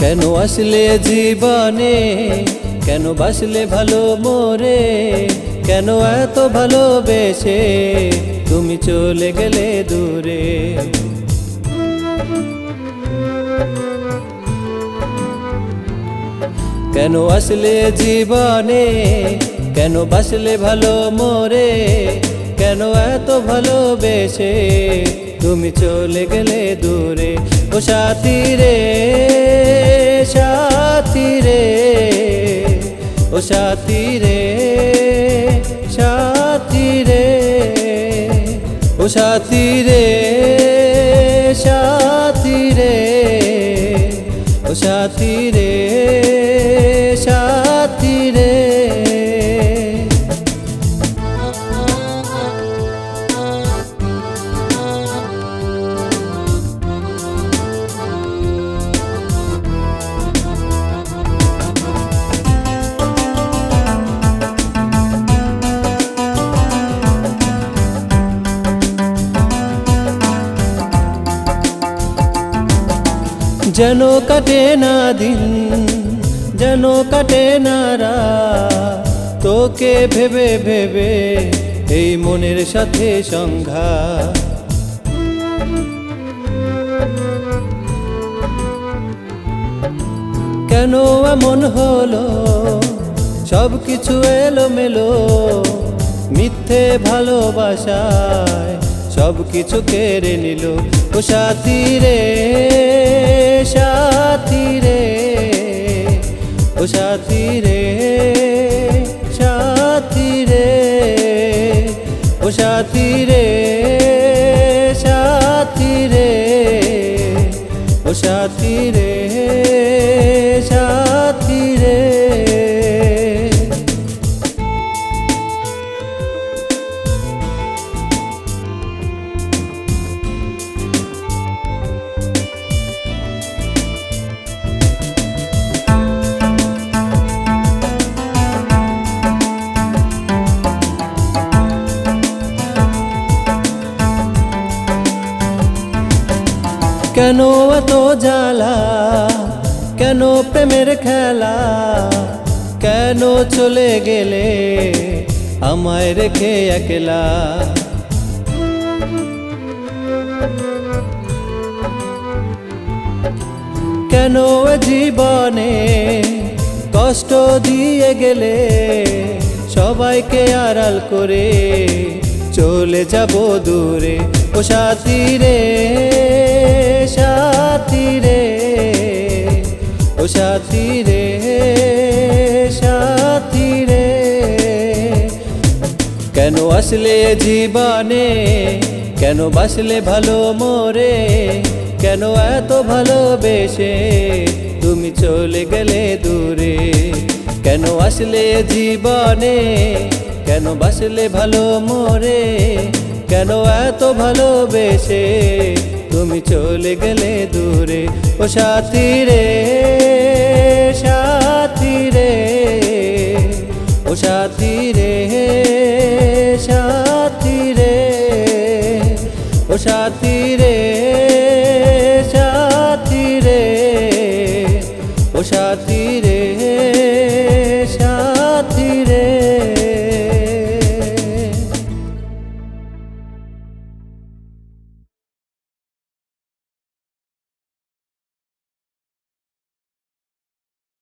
কেন আসলে জীবনে, কেন বাসলে ভালো মোরে, কেন এত ভালোবেসে তুমি চলে গেলে দূরে। কেন আসলে জীবনে, কেন বাসলে ভালো মোরে, কেন এত ভালোবেসে তুমি চলে গেলে দূরে। ও সাথী রে, সাথী রে, ও সাথী রে, সাথী রে, ও সাথী রে, সাথী রে, ও সাথী রে, সাথী রে। যেন কাটে না দিন, যেন কাটে না রাত, তোকে ভেবে ভেবে এই মনের সাথে সংঘাত। কেন এমন হলো, সব কিছু এলোমেলো, মিথ্যে ভালোবাসায় সব কিছু কেড়ে নিল। ও সাথী রে, সাথী রে, ও সাথী রে, সাথী রে, ও সাথী রে, সাথী রে, ও সাথী রে, সাথী রে। কেন এত জ্বালা, কেন প্রেমের খেলা, কেন চলে গেলে আমায় রেখে একলা। কেন জীবনে কষ্ট দিয়ে গেলে সবাইকে আড়াল করে চলে যাব দূরে। ও সাথী রে, সাথী রে, ও সাথী রে, সাথী রে। কেন আসলে জীবনে, কেন বাসলে ভালো মোরে, কেন এত ভালোবেসে তুমি চলে গেলে দূরে। কেন আসলে জীবনে, কেন বাসলে ভালো মোরে, কেন এত ভালোবেসে তুমি চলে গেলে দূরে। ও সাথী রে, সাথী রে, ও সাথী রে, সাথী রে, ও সাথী রে, সাথী রে, ও সাথী রে।